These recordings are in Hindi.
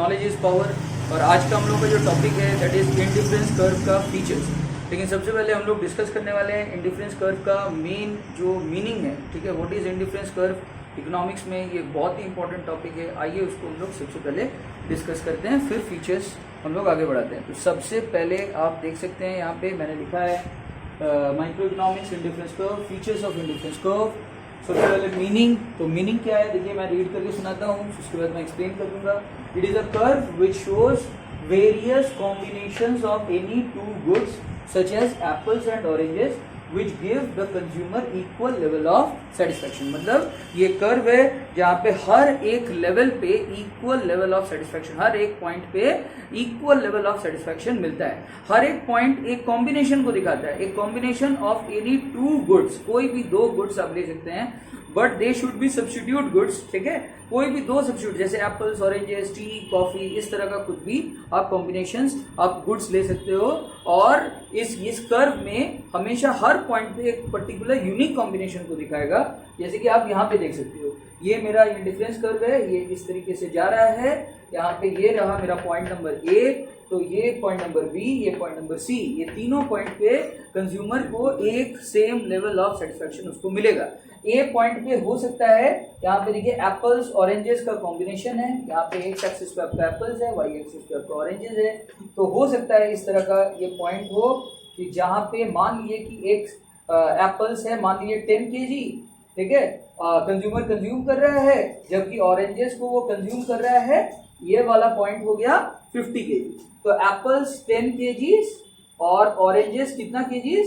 Knowledge is power. और आज का हम लोग का जो टॉपिक है दैट इज इंडिफरेंस कर्व का फीचर्स। लेकिन सबसे पहले हम लोग डिस्कस करने वाले हैं इंडिफरेंस कर्व का मेन जो मीनिंग है, ठीक है, what is indifference curve. Economics में ये बहुत ही इंपॉर्टेंट टॉपिक है, आइए उसको हम लोग सबसे पहले डिस्कस करते हैं, फिर फीचर्स हम लोग आगे बढ़ाते हैं। तो सबसे पहले आप देख सकते हैं यहाँ पे मैंने लिखा है micro economics indifference curve, features of indifference curve. सबसे पहले मीनिंग, तो मीनिंग क्या है देखिए मैं रीड करके सुनाता हूँ, उसके बाद मैं एक्सप्लेन कर दूंगा। It is a curve which shows various combinations of any two goods such as apples and oranges which give the consumer equal level of satisfaction। मतलब ये कर्व है जहाँ पे हर एक लेवल पे इक्वल लेवल ऑफ सेटिस्फैक्शन, हर एक पॉइंट पे इक्वल लेवल ऑफ सेटिस्फैक्शन मिलता है। हर एक पॉइंट एक कॉम्बिनेशन को दिखाता है, एक combination of any two goods, कोई भी दो गुड्स आप ले सकते हैं, but they should be substitute goods, ठीक है, कोई भी दो सब्स्टिट्यूट जैसे एप्पल्स, ऑरेंजेस, टी, कॉफी, इस तरह का कुछ भी आप कॉम्बिनेशंस आप गुड्स ले सकते हो। और इस कर्व में हमेशा हर पॉइंट पे एक पर्टिकुलर यूनिक कॉम्बिनेशन को दिखाएगा, जैसे कि आप यहाँ पे देख सकते हो। ये मेरा इंडिफरेंस कर्व है, ये इस तरीके से जा रहा है, यहाँ पे ये रहा मेरा पॉइंट नंबर ए, तो ये पॉइंट नंबर बी, ये पॉइंट नंबर सी, ये तीनों पॉइंट पे कंज्यूमर को एक सेम लेवल ऑफ सेटिस्फैक्शन उसको मिलेगा। ए पॉइंट पे हो सकता है, यहाँ पे देखिए एप्पल्स ऑरेंजेस का कॉम्बिनेशन है, यहाँ पे एक्स एक्सिस पे आपका एप्पल्स है, वाई एक्सिस पे आपका ऑरेंजेस है, तो हो सकता है इस तरह का ये पॉइंट हो कि जहाँ पे मान लीजिए कि एक एप्पल्स है, मान लीजिए 10 kg, ठीक है, कंज्यूमर कंज्यूम कर रहा है, जबकि ऑरेंजेस को वो कंज्यूम कर रहा है, ये वाला पॉइंट हो गया 50 kg। तो एप्पल्स 10 kg और ऑरेंजेस कितना kg?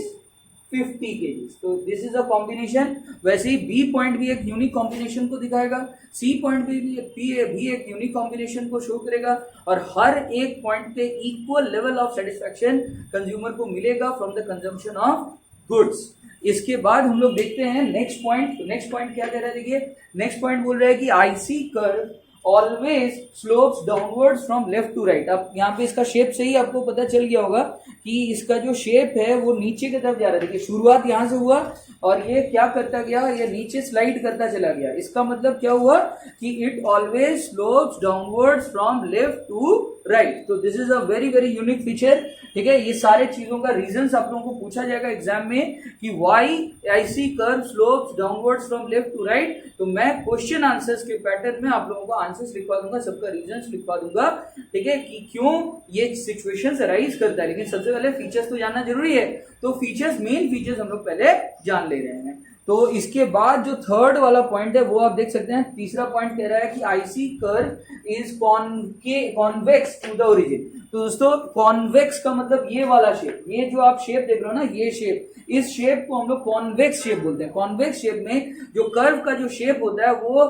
50 kg। तो दिस इज अ कॉम्बिनेशन। वैसे ही बी पॉइंट भी एक यूनिक कॉम्बिनेशन को दिखाएगा, सी पॉइंट भी एक यूनिक कॉम्बिनेशन को शो करेगा, और हर एक पॉइंट पे equal level of satisfaction consumer को मिलेगा from the consumption of goods. इसके बाद हम लोग देखते हैं नेक्स्ट पॉइंट। तो नेक्स्ट पॉइंट क्या कह रहा है देखिए, नेक्स्ट पॉइंट बोल रहा है कि IC curve always slopes downwards from left to right. अब यहाँ पे इसका शेप से ही आपको पता चल गया होगा कि इसका जो शेप है वो नीचे की तरफ जा रहा है। देखिए शुरुआत यहाँ से हुआ और ये क्या करता गया, ये नीचे स्लाइड करता चला गया। इसका मतलब क्या हुआ कि it always slopes downwards from left to right. तो this is a very very unique feature, ठीक है। ये सारे चीजों का रीजंस आप लोगों को पूछा जाएगा एग्जाम में कि why IC curve slopes downwards from left to right. तो मैं क्वेश्चन आंसर्स के पैटर्न में आप लोगों को आंसर्स लिखवा दूंगा, सबका रीजंस लिखवा दूंगा, ठीक है, कि क्यों ये सिचुएशंस अराइज करता है। लेकिन सबसे पहले फीचर्स तो जानना जरूरी है, तो फीचर्स, मेन फीचर्स हम लोग पहले जान ले रहे हैं। तो इसके बाद जो थर्ड वाला पॉइंट है वो आप देख सकते हैं। तीसरा पॉइंट कह रहा है कि IC curve is convex to the origin. तो दोस्तों कॉन्वेक्स का मतलब ये वाला शेप, ये जो आप शेप देख रहे हो ना, ये शेप, इस शेप को हम लोग कॉन्वेक्स शेप बोलते हैं। कॉन्वेक्स शेप में जो कर्व का जो शेप होता है वो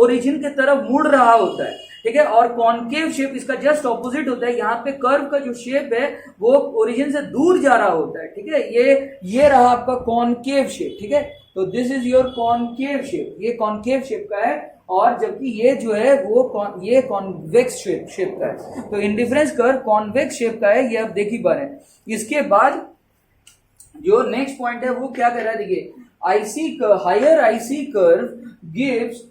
ओरिजिन के तरफ मुड़ रहा होता है, ठीक है। और कॉन्केव शेप इसका जस्ट ऑपोजिट होता है, यहाँ पे कर्व का जो शेप है वो ओरिजिन से दूर जा रहा होता है, ठीक है। ये रहा आपका कॉन्केव शेप, ठीक है। तो this is your concave shape, ये कॉन्केव शेप का है, और जबकि ये जो है वो ये कॉन्वेक्स शेप का है। तो इंडिफरेंस कर्व कॉन्वेक्स शेप का है, ये आप देख ही पा रहे हैं। इसके बाद जो नेक्स्ट पॉइंट है वो क्या कर रहा है देखिए, higher IC curve gives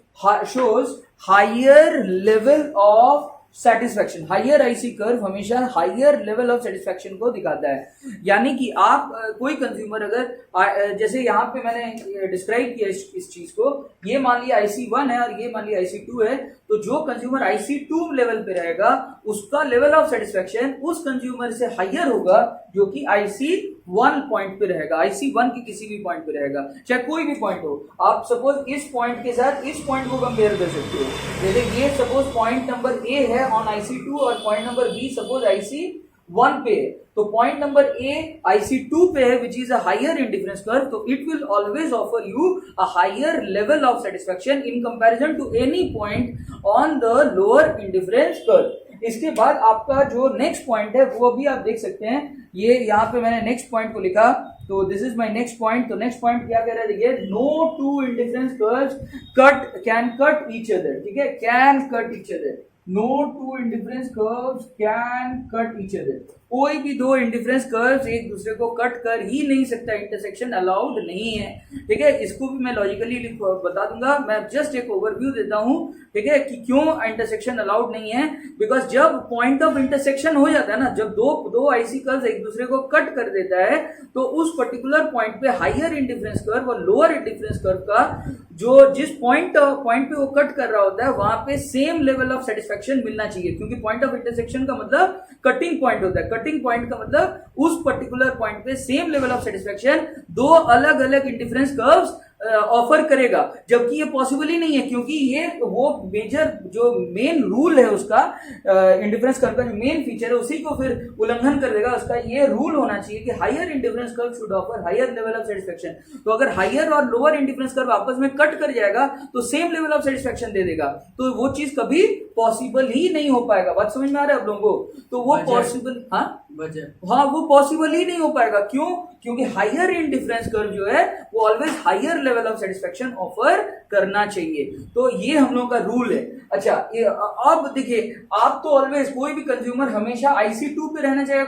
shows higher level of satisfaction. Higher IC curve हमेशा हायर लेवल ऑफ सेटिस्फैक्शन को दिखाता है। यानी कि आप कोई कंज्यूमर अगर जैसे यहाँ पे मैंने डिस्क्राइब किया इस चीज को, ये मान लिया IC1 है और ये मान लिया IC2 है, तो जो कंज्यूमर IC2 लेवल पे रहेगा उसका लेवल ऑफ सेटिस्फैक्शन उस कंज्यूमर से हायर होगा जो कि IC1 पॉइंट पे रहेगा, IC1 के किसी भी पॉइंट पे रहेगा, चाहे कोई भी पॉइंट हो। आप सपोज इस पॉइंट के साथ इस पॉइंट को कंपेयर कर सकते हो। जैसे ये सपोज पॉइंट नंबर ए है ऑन IC2 और point number B suppose IC1 पे है, तो पॉइंट नंबर ए IC2 पे है which is a higher indifference curve, तो it will always offer you a higher level of satisfaction in comparison to any point on the lower indifference curve. इसके बाद आपका जो नेक्स्ट पॉइंट है वो भी आप देख सकते हैं, ये यहाँ पे मैंने नेक्स्ट पॉइंट को लिखा, तो this is my next point. तो नेक्स्ट पॉइंट क्या कह रहा है देखिए, no two indifference curves can cut each other, ठीक है, can cut each other, no two indifference curves can cut each other. कोई भी दो इंडिफरेंस कर्व्स एक दूसरे को कट कर ही नहीं सकता, इंटरसेक्शन अलाउड नहीं है, ठीक है। इसको भी मैं लॉजिकली बता दूंगा, मैं जस्ट एक ओवरव्यू देता हूं, ठीक है, कि क्यों इंटरसेक्शन अलाउड नहीं है। बिकॉज जब पॉइंट ऑफ इंटरसेक्शन हो जाता है ना, जब दो आईसी कर्व्स एक दूसरे को कट कर देता है, तो उस पर्टिकुलर पॉइंट पे हायर इंडिफरेंस कर्व और लोअर इंडिफरेंस कर्व का जो जिस पॉइंट पे वो कट कर रहा होता है वहां पे सेम लेवल ऑफ सेटिस्फेक्शन मिलना चाहिए, क्योंकि पॉइंट ऑफ इंटरसेक्शन का मतलब कटिंग पॉइंट होता है। कटिंग पॉइंट का मतलब उस पर्टिकुलर पॉइंट पे सेम लेवल ऑफ सेटिस्फेक्शन दो अलग अलग इंडिफरेंस कर्व्स ऑफर करेगा, जबकि ये पॉसिबल ही नहीं है, क्योंकि ये वो मेजर जो मेन रूल है उसका, इंडिफरेंस कर्व का जो मेन फीचर है उसी को फिर उल्लंघन कर देगा। उसका ये रूल होना चाहिए कि higher indifference curve should offer higher level of satisfaction. तो अगर हायर और लोअर इंडिफरेंस कर्व आपस में कट कर जाएगा तो सेम लेवल ऑफ सेटिस्फेक्शन दे देगा, तो वो चीज कभी पॉसिबल ही नहीं हो पाएगा। बात समझ में आ रहा है आप लोगों को? तो वो पॉसिबल, हाँ वो पॉसिबल ही नहीं हो पाएगा। क्यों? क्योंकि हायर इंडिफरेंस कर्व जो है वो always higher level of satisfaction offer करना चाहिए। तो ये हम लोगों का रूल है। अच्छा, अब देखिए, आप तो ऑलवेज, कोई भी कंज्यूमर हमेशा IC2 पे रहना चाहिए।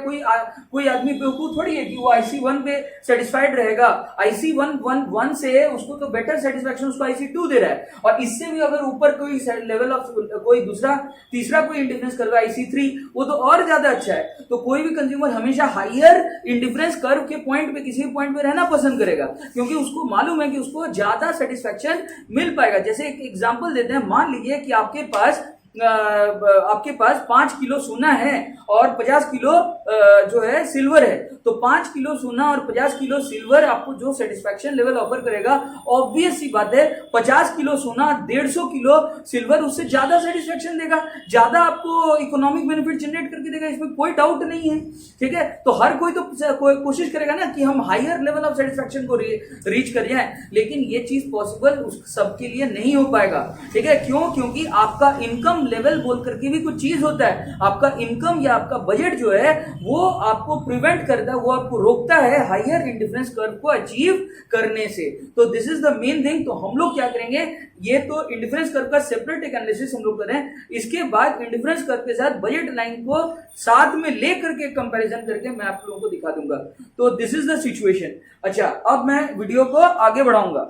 कोई आदमी बेवकूफ थोड़ी है कि वो IC1 पे सेटिस्फाइड रहेगा। IC1 से उसको तो बेटर सेटिस्फेक्शन उसको IC2 दे रहा है, और इससे भी अगर ऊपर कोई लेवल ऑफ कोई तीसरा कोई इंडिफरेंस कर्व IC3, वो तो और ज्यादा अच्छा है। तो कोई भी कंज्यूमर हमेशा हायर इंडिफरेंस कर्व के पॉइंट पे, किसी पॉइंट पे रहना पसंद करेगा, क्योंकि उसको मालूम है कि उसको ज्यादा सेटिस्फेक्शन मिल पाएगा। जैसे एक एग्जांपल देते हैं, मान लीजिए कि आपके पास 5 किलो सोना है और 50 किलो जो है सिल्वर है, तो 5 किलो सोना और 50 किलो सिल्वर आपको जो सेटिस्फेक्शन लेवल ऑफर करेगा, ऑब्वियस सी बात है 50 किलो सोना 150 किलो सिल्वर उससे ज्यादा सेटिस्फेक्शन देगा, ज्यादा आपको इकोनॉमिक बेनिफिट जनरेट करके देगा, इसमें कोई डाउट नहीं है, ठीक है। तो हर कोई तो कोशिश करेगा ना कि हम हायर लेवल ऑफ सेटिस्फेक्शन को रीच कर जाए, लेकिन ये चीज पॉसिबल सबके लिए नहीं हो पाएगा, ठीक है। क्यों? क्योंकि आपका इनकम लेवल बोल करके भी कुछ चीज होता है। आपका इनकम या आपका बजट जो है वो आपको प्रिवेंट करता है, वो आपको रोकता है हायर इंडिफरेंस कर्व को अचीव करने से। तो this is the main thing. तो हम लोग क्या करेंगे, ये तो इंडिफरेंस कर्व का सेपरेट एक एनालिसिस हम लोग करें, इसके बाद इंडिफरेंस कर्व के साथ बजट लाइन को साथ में लेकर के कंपैरिजन करके मैं आप लोगों को दिखा दूंगा। तो दिस इज द सिचुएशन। अच्छा, अब मैं वीडियो को आगे बढ़ाऊंगा।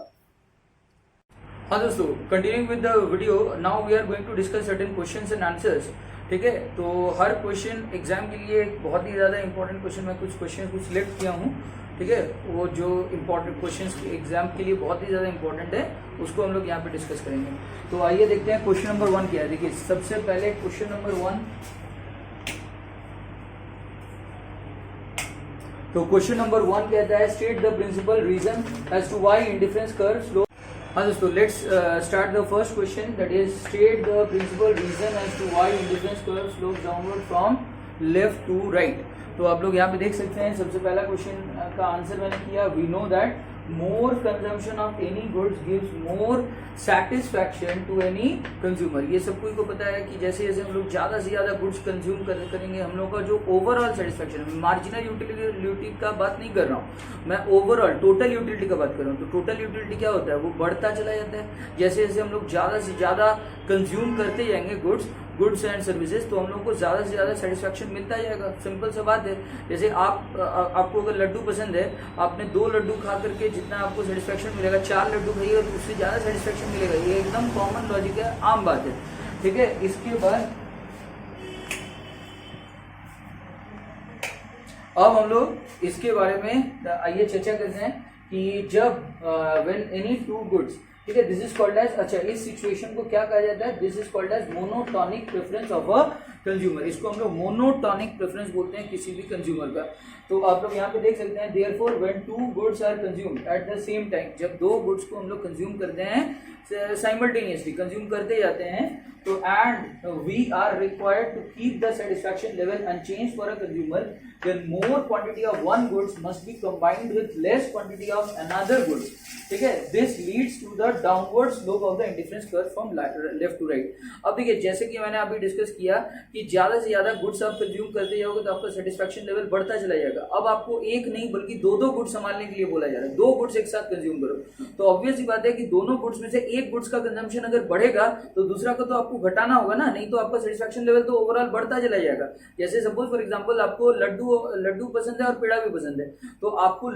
हाँ दोस्तों, continuing with the video, now we are going to discuss certain questions and answers, ठीक है। तो हर क्वेश्चन एग्जाम के लिए बहुत ही ज़्यादा इंपॉर्टेंट क्वेश्चन, मैं कुछ क्वेश्चन को सिलेक्ट किया हूँ, ठीक है। वो जो इंपॉर्टेंट क्वेश्चंस एग्जाम के लिए बहुत ही ज़्यादा इंपॉर्टेंट है, उसको हम लोग यहाँ पे डिस्कस करेंगे। तो आइए देखते हैं क्वेश्चन नंबर 1 क्या है। देखिए, सबसे पहले क्वेश्चन नंबर 1, तो क्वेश्चन नंबर 1 कहता है, state the principal reason as to why indifference curve slope. हाँ दोस्तों, let's start the first question, that is state the principal reason as to why indifference curve slope downward from left to right. तो आप लोग यहाँ पे देख सकते हैं, सबसे पहला क्वेश्चन का आंसर मैंने किया, we know that more consumption of any goods gives more satisfaction to any consumer। ये सबको को पता है कि जैसे जैसे हम लोग ज़्यादा से ज़्यादा गुड्स कंज्यूम करेंगे, हम लोग का जो ओवरऑल सेटिस्फेक्शन है, मार्जिनल यूटिलिटी का बात नहीं कर रहा हूँ मैं, ओवरऑल टोटल यूटिलिटी का बात कर रहा हूँ। तो टोटल यूटिलिटी क्या होता है, वो बढ़ता चला जाता है जैसे जैसे हम लोग ज़्यादा से ज़्यादा कंज्यूम करते जाएंगे गुड्स एंड सर्विसेज, तो हम लोग को ज़्यादा से ज़्यादा सेटिस्फेक्शन मिलता जाएगा। सिंपल सा बात है। जैसे आपको अगर लड्डू पसंद है, आपने 2 लड्डू खा करके जितना आपको सेटिस्फेक्शन मिलेगा, 4 लड्डू खाइए तो उससे ज़्यादा सेटिस्फेक्शन मिलेगा। ये एकदम कॉमन लॉजिक है, आम बात है, ठीक है। इसके बाद अब हम लोग इसके बारे में आइए चर्चा करते हैं कि जब व्हेन एनी 2 गुड्स, ठीक है, दिस इज कॉल्ड एज, अच्छा इस सिचुएशन को क्या कहा जाता है, this is called as monotonic preference of a consumer. इसको हम लोग मोनोटॉनिक प्रेफरेंस बोलते हैं किसी भी कंज्यूमर का। तो आप लोग यहाँ पे देख सकते हैं, therefore when 2 goods are consumed at the same time, जब 2 गुड्स को हम लोग कंज्यूम करते हैं साइमल्टेनियसली कंज्यूम करते जाते हैं, तो and we are required to keep the satisfaction level unchanged for a consumer, when more quantity of one goods must be combined with less quantity of another goods. ठीक है, this leads to the downward slope of the indifference curve from left to right. अब देखिए, जैसे कि मैंने अभी डिस्कस किया कि ज्यादा से ज्यादा गुड्स आप कंज्यूम करते जाओगे तो आपका सेटिस्फैक्शन लेवल बढ़ता चला जाएगा. अब आपको एक नहीं बल्कि दो गुड्स संभालने के लिए बोला जा रहा है. 2 गुड्स एक साथ कंज्यूम करो, तो ऑब्वियस ही बात है कि दोनों गुड्स में से एक गुड्स का कंजम्पशन अगर बढ़ेगा तो दूसरा का तो आपको घटाना होगा ना, नहीं तो आपका सेटिस्फैक्शन लेवल तो ओवरऑल बढ़ता चला जाएगा. जैसे सपोज फॉर एग्जांपल आपको लड्डू पसंद है और पेड़ा भी पसंद है, तो आपको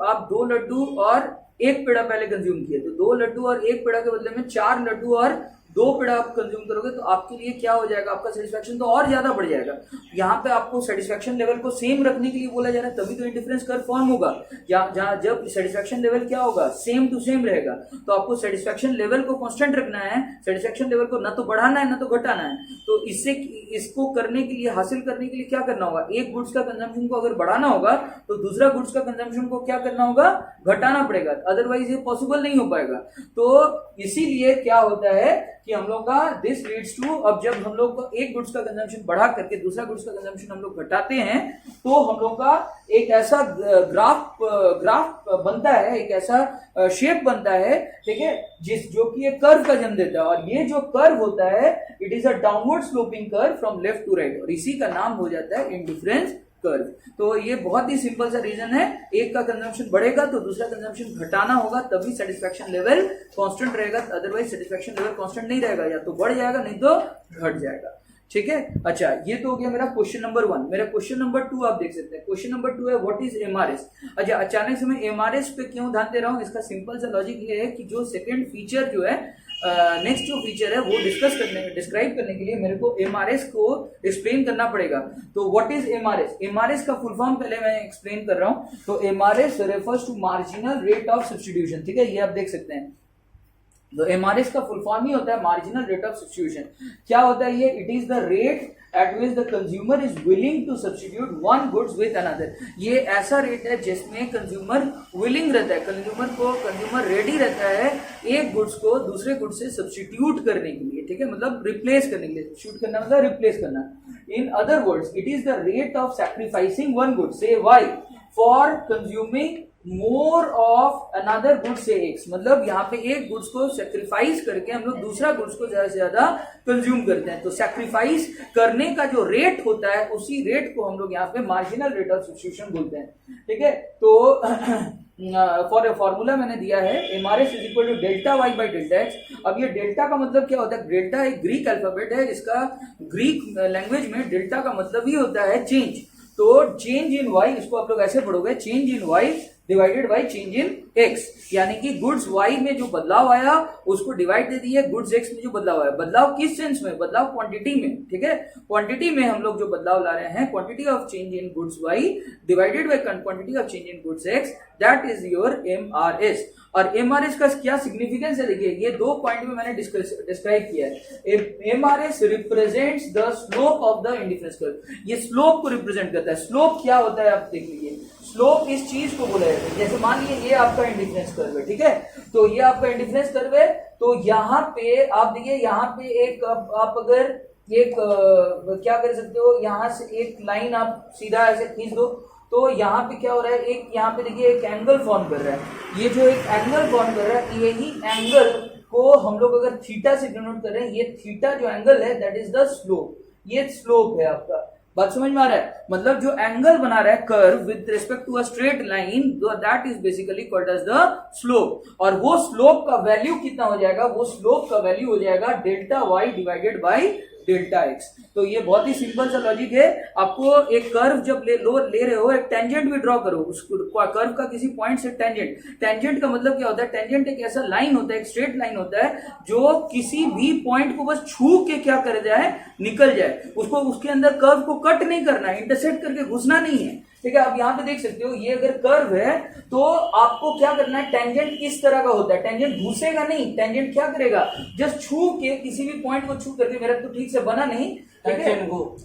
आप 2 लड्डू और 1 पेड़ा पहले कंज्यूम किए, तो 2 लड्डू और 1 पेड़ा के बदले में 4 लड्डू और 2 पेड़ा आप कंज्यूम करोगे तो आपके लिए क्या हो जाएगा, आपका सेटिस्फैक्शन तो और ज्यादा बढ़ जाएगा. यहाँ पे आपको सेटिस्फैक्शन लेवल को सेम रखने के लिए बोला जा रहा है, तभी तो इंडिफरेंस कर्व फॉर्म होगा. जहाँ जब सेटिस्फैक्शन लेवल क्या होगा, सेम टू सेम रहेगा, तो आपको सेटिस्फैक्शन लेवल को कांस्टेंट रखना है. सेटिस्फैक्शन लेवल को ना तो बढ़ाना है ना तो घटाना है. तो इसको करने के लिए, हासिल करने के लिए क्या करना होगा, एक गुड्स का कंजम्पशन को अगर बढ़ाना होगा तो दूसरा गुड्स का कंजम्पशन को क्या करना होगा, घटाना पड़ेगा, अदरवाइज ये पॉसिबल नहीं हो पाएगा. तो इसीलिए क्या होता है कि हम लोग का दिस लीड्स टू, अब जब हम लोग एक गुड्स का कंजम्पशन बढ़ा करके दूसरा गुड्स का कंजम्पशन हम लोग घटाते हैं तो हम लोग का एक ऐसा ग्राफ बनता है, एक ऐसा शेप बनता है, ठीक है, जो कि एक कर्व का जन्म देता है. और ये जो कर्व होता है it is a downward sloping curve from left to right, और इसी का नाम हो जाता है इंडिफरेंस कर्व. तो ये बहुत ही सिंपल सा रीजन है, एक का कंजम्पशन बढ़ेगा तो दूसरा कंजम्पशन घटाना होगा, तभी सेटिस्फैक्शन लेवल कांस्टेंट रहेगा, अदरवाइज सेटिस्फैक्शन लेवल कांस्टेंट नहीं रहेगा, या तो बढ़ जाएगा नहीं तो घट जाएगा. ठीक है, अच्छा, ये तो हो गया मेरा क्वेश्चन नंबर 1. मेरा क्वेश्चन नंबर 2 आप देख सकते हैं. क्वेश्चन नंबर 2 है व्हाट इज एमआरएस. अच्छा, अचानक से मैं एमआरएस पे क्यों ध्यान दे रहा हूँ, इसका सिंपल सा लॉजिक ये है कि जो सेकंड फीचर जो है, नेक्स्ट जो फीचर है वो डिस्क्राइब करने के लिए मेरे को एमआरएस को एक्सप्लेन करना पड़ेगा. तो व्हाट इज एमआरएस. एमआरएस का फुल फॉर्म पहले मैं एक्सप्लेन कर रहा हूँ. तो MRS refers to marginal rate of substitution. ठीक है, ये आप देख सकते हैं. तो एमआरएस का फुल फॉर्म ही होता है मार्जिनल रेट ऑफ सब्स्टिट्यूशन. क्या होता है ये, it is the rate at which the consumer is willing to substitute one goods with another. ये ऐसा रेट है जिसमें कंज्यूमर विलिंग रहता है, कंज्यूमर रेडी रहता है एक गुड्स को दूसरे गुड्स से सब्स्टिट्यूट करने के लिए. ठीक है, मतलब रिप्लेस करने के लिए. सब्स्टिट्यूट करना मतलब रिप्लेस करना. In other words it is the rate of sacrificing one good से Y for consuming more of another good से X. मतलब यहाँ पे एक गुड्स को सेक्रीफाइस करके हम लोग दूसरा गुड्स को ज्यादा से ज्यादा कंज्यूम करते हैं. तो सेक्रीफाइस करने का जो रेट होता है उसी रेट को हम लोग यहाँ पे मार्जिनल रेट ऑफ सब्स्टिट्यूशन बोलते हैं. ठीक है, तो फॉर्मूला मैंने दिया है, MRS is equal to delta Y by delta X. अब ये डेल्टा का मतलब क्या होता है, डेल्टा एक ग्रीक अल्फाबेट है, इसका ग्रीक लैंग्वेज में डेल्टा का मतलब ही होता है चेंज. तो चेंज इन वाई, इसको आप लोग ऐसे पढ़ोगे, change in Y divided by change in X. यानी कि गुड्स वाई में जो बदलाव आया उसको डिवाइड दे दिए गुड्स एक्स में जो बदलाव आया. बदलाव किस सेंस में, बदलाव क्वांटिटी में. ठीक है, क्वांटिटी में हम लोग जो बदलाव ला रहे हैं, quantity of change in goods Y divided by quantity of change in goods X, that is your MRS. और एमआरएस का क्या सिग्निफिकेंस है, देखिए ये 2 पॉइंट में मैंने डिस्क्राइब किया है. MRS represents the slope of the indifference curve. ये स्लोप को रिप्रेजेंट करता है. स्लोप क्या होता है आप देख लीजिए. स्लोप इस चीज को बोला जाता है, जैसे मान लीजिए ये आपका इंडिफरेंस कर्व है. ठीक है, तो ये आपका इंडिफरेंस कर्व है. तो यहाँ पे आप देखिए, यहाँ पे एक आप अगर एक क्या कर सकते हो, यहाँ से एक लाइन आप सीधा ऐसे खींच दो तो यहाँ पे क्या हो रहा है, एक यहाँ पे देखिए एक एंगल फॉर्म कर रहा है. ये जो एक एंगल फॉर्म कर रहा है, यही एंगल को हम लोग अगर थीटा से डिनोट कर रहे हैं, ये थीटा जो एंगल है दैट इज द स्लोप. ये स्लोप है आपका. बात समझ में आ रहा है, मतलब जो एंगल बना रहा है curve with respect to a straight line, that is basically called as the slope. और वो स्लोप का वैल्यू कितना हो जाएगा, वो स्लोप का वैल्यू हो जाएगा delta Y divided by delta X. तो ये बहुत ही सिंपल सा लॉजिक है. आपको एक कर्व जब ले रहे हो, एक टेंजेंट भी ड्रॉ करो उस कर्व का किसी पॉइंट से. टेंजेंट का मतलब क्या होता है, टेंजेंट एक ऐसा लाइन होता है, एक स्ट्रेट लाइन होता है जो किसी भी पॉइंट को बस छू के क्या कर जाए, निकल जाए. उसको उसके अंदर कर्व को कट नहीं करना है, इंटरसेक्ट करके घुसना नहीं है. ठीक है, आप यहाँ पे देख सकते हो, ये अगर कर्व है तो आपको क्या करना है, टेंजेंट इस तरह का होता है. टेंजेंट घुसेगा नहीं, टेंजेंट क्या करेगा, जस्ट छू के किसी भी पॉइंट को छू करके, मेरा तो ठीक से बना नहीं, ठीक है,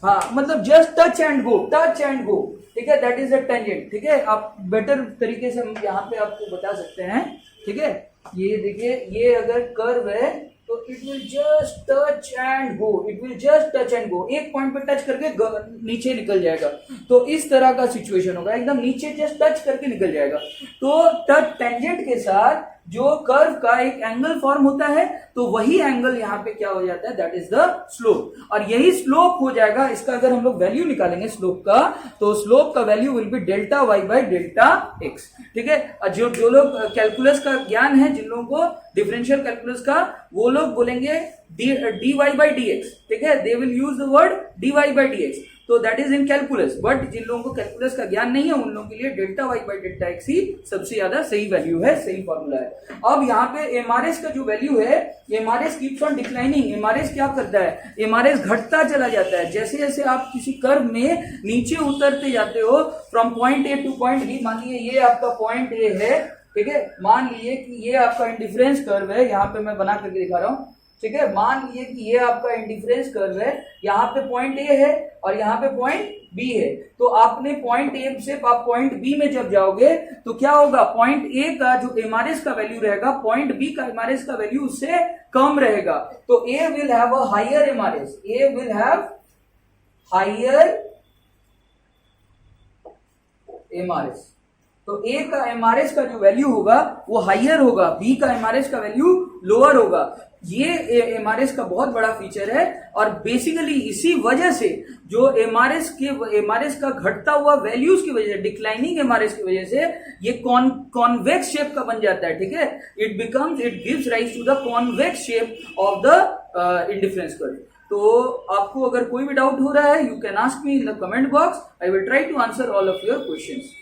हाँ, मतलब just touch and go, touch and go. ठीक है, दैट इज अ टेंजेंट. ठीक है, आप बेटर तरीके से हम यहाँ पे आपको बता सकते हैं. ठीक है, ये देखिए, ये अगर कर्व है तो it will just touch and go, it will just touch and go, एक पॉइंट पे टच करके नीचे निकल जाएगा। तो इस तरह का सिचुएशन होगा, एकदम नीचे जस्ट टच करके निकल जाएगा। तो टच टेंजेंट के साथ जो कर्व का एक एंगल फॉर्म होता है, तो वही एंगल यहाँ पे क्या हो जाता है, दैट इज द स्लोप। और यही स्लोप हो जाएगा, इसका अगर हम लोग वैल्यू निकालेंगे स्लोप का, तो स्लोप का value will be delta Y by delta X. ठीक है, जो लोग कैलकुलस का ज्ञान है, जिन लोगों को डिफरेंशियल कैलकुलस का, वो लोग बोलेंगे D Y by D X. ठीक है, they will use the word D Y by D X, तो that is in calculus. But जिन लोगों को कैलकुलस का ज्ञान नहीं है, उन लोगों के लिए delta Y by delta X ही सबसे ज्यादा सही वैल्यू है, सही फॉर्मूला है। अब यहाँ पे एमआरएस का जो वैल्यू है, MRS keeps on declining. MRS क्या करता है, एमआरएस घटता चला जाता है। जैसे जैसे आप किसी कर्व में नीचे उतरते जाते हो, from point A to point B, मान लीजिए ये आपका पॉइंट ए है, ठीक है, मान लीजिए कि ये आपका इंडिफरेंस कर्व है, यहाँ पे मैं बना करके दिखा रहा हूँ। ठीक है, मान लीजिए कि ये आपका इंडिफरेंस कर्व है, यहाँ पे पॉइंट ए है और यहाँ पे पॉइंट बी है। तो आपने पॉइंट ए से आप पॉइंट बी में जब जाओगे, तो क्या होगा, पॉइंट ए का जो एमआरएस का वैल्यू रहेगा, पॉइंट बी का एमआरएस का वैल्यू उससे कम रहेगा। तो A will have a higher MRS, A will have higher MRS. तो ए का एमआरएस का जो वैल्यू होगा वो हायर होगा, बी का एमआरएस का वैल्यू लोअर होगा। ये एमआरएस का बहुत बड़ा फीचर है, और बेसिकली इसी वजह से जो एमआरएस का घटता हुआ वैल्यूज की वजह से, डिक्लाइनिंग एमआरएस की वजह से, ये कॉन्वेक्स शेप का बन जाता है। ठीक है, it gives rise to the convex shape of the indifference curve. तो आपको अगर कोई भी डाउट हो रहा है, you can ask me in the comment box, I will try to answer all of your questions.